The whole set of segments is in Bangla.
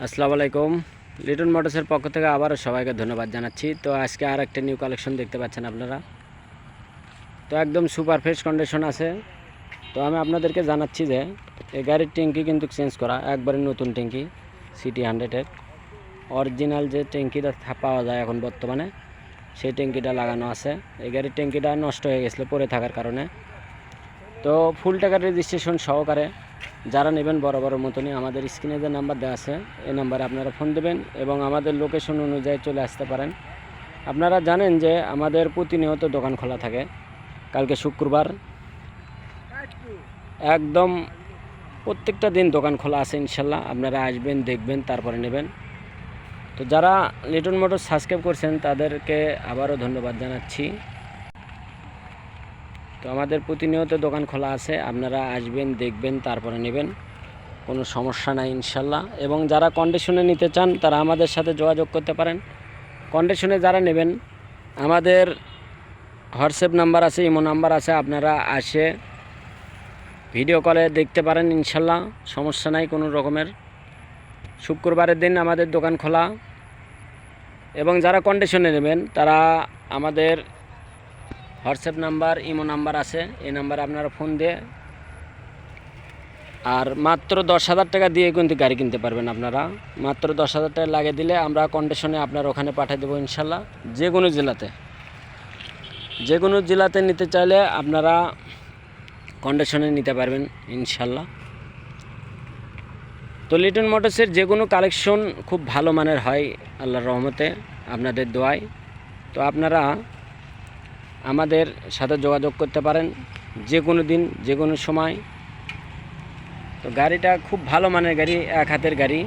আসসালামু আলাইকুম। লিটন মোটরসের পক্ষ থেকে আবারও সবাইকে ধন্যবাদ জানাচ্ছি। তো আজকে আর একটা নিউ কালেকশন দেখতে পাচ্ছেন আপনারা। তো একদম সুপার ফ্রেশ কন্ডিশন আছে। তো আমি আপনাদেরকে জানাচ্ছি যে এই গাড়ির ট্যাঙ্কি কিন্তু চেঞ্জ করা, একবারে নতুন ট্যাঙ্কি সিটি 100-এর অরিজিনাল যে ট্যাঙ্কিটা পাওয়া যায় এখন বর্তমানে, সেই ট্যাঙ্কিটা লাগানো আছে। এই গাড়ির ট্যাঙ্কিটা নষ্ট হয়ে গেছিলো পরে থাকার কারণে। তো ফুল টাকার রেজিস্ট্রেশন সহকারে যারা নেবেন বড় বড় মতনই আমাদের স্ক্রিনে যে নাম্বার দেওয়া আছে এই নাম্বারে আপনারা ফোন দেবেন এবং আমাদের লোকেশন অনুযায়ী চলে আসতে পারেন। আপনারা জানেন যে আমাদের প্রতিনিয়ত দোকান খোলা থাকে। কালকে শুক্রবার একদম প্রত্যেকটা দিন দোকান খোলা আছে ইনশাল্লাহ। আপনারা আসবেন, দেখবেন, তারপরে নেবেন। তো যারা লিটন মোটরস সাবস্ক্রাইব করছেন তাদেরকে আবারও ধন্যবাদ জানাচ্ছি। তো আমাদের প্রতিনিয়ত দোকান খোলা আছে, আপনারা আসবেন, দেখবেন, তারপরে নেবেন, কোনো সমস্যা নাই ইনশাল্লাহ। এবং যারা কন্ডিশনে নিতে চান তারা আমাদের সাথে যোগাযোগ করতে পারেন। কন্ডিশনে যারা নেবেন আমাদের হোয়াটসঅ্যাপ নাম্বার আছে, ইমো নাম্বার আছে, আপনারা আসে ভিডিও কলে দেখতে পারেন ইনশাল্লাহ, সমস্যা নাই কোনো রকমের। শুক্রবারের দিন আমাদের দোকান খোলা। এবং যারা কন্ডিশনে নেবেন তারা আমাদের হোয়াটসঅ্যাপ নাম্বার, ইমো নাম্বার আছে, এই নাম্বারে আপনারা ফোন দিয়ে আর মাত্র 10,000 টাকা দিয়ে কিন্তু গাড়ি কিনতে পারবেন। আপনারা মাত্র 10,000 টাকা লাগিয়ে দিলে আমরা কন্ডিশনে আপনার ওখানে পাঠিয়ে দেবো ইনশাল্লাহ। যে কোনো জেলাতে নিতে চাইলে আপনারা কন্ডিশনে নিতে পারবেন ইনশাল্লাহ। তো লিটন মোটরসের যে কোনো কালেকশন খুব ভালো মানের হয় আল্লাহর রহমতে, আপনাদের দোয়ায়। তো আপনারা আমাদের সাথে যোগাযোগ করতে পারেন যে কোনো দিন, যে কোনো সময়। তো গাড়িটা খুব ভালো মানের গাড়ি, এক হাতের গাড়ি।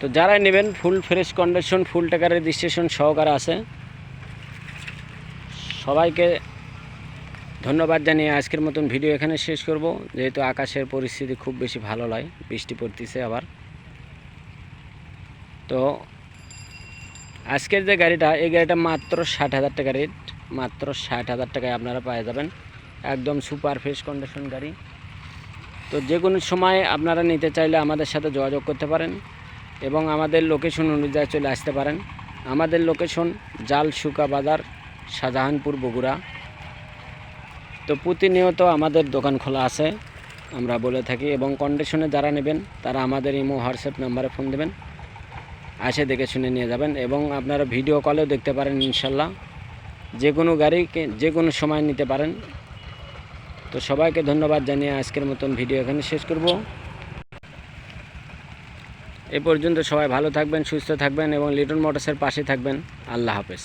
তো যারা নেবেন ফুল ফ্রেশ কন্ডিশন, ফুল টাকার রেজিস্ট্রেশন সহকারে আছে। সবাইকে ধন্যবাদ জানিয়ে আজকের মতন ভিডিও এখানে শেষ করব, যেহেতু আকাশের পরিস্থিতি খুব বেশি ভালো নয়, বৃষ্টি পড়তেছে আবার। তো আজকের যে গাড়িটা, এই গাড়িটা মাত্র 60,000 টাকা রেট, মাত্র 60,000 টাকায় আপনারা পেয়ে যাবেন একদম সুপার ফ্রেশ কন্ডিশন গাড়ি। তো যে কোনো সময় আপনারা নিতে চাইলে আমাদের সাথে যোগাযোগ করতে পারেন এবং আমাদের লোকেশন অনুযায়ী চলে আসতে পারেন। আমাদের লোকেশন জালশুকা বাজার, শাহজাহানপুর, বগুড়া। তো প্রতিনিয়ত আমাদের দোকান খোলা আছে আমরা বলে থাকি। এবং কন্ডিশনে যারা নেবেন তারা আমাদের ইমো হোয়াটসঅ্যাপ নাম্বারে ফোন দেবেন, আসে দেখে শুনে নিয়ে যাবেন। এবং আপনারা ভিডিও কলেও দেখতে পারেন ইনশাল্লাহ। যে কোনো গাড়ি যে কোনো সময় নিতে পারেন। তো সবাইকে ধন্যবাদ জানিয়ে আজকের মতন ভিডিও এখানে শেষ করব। এ পর্যন্ত সবাই ভালো থাকবেন, সুস্থ থাকবেন এবং লিটন মোটরসের পাশে থাকবেন। আল্লাহ হাফেজ।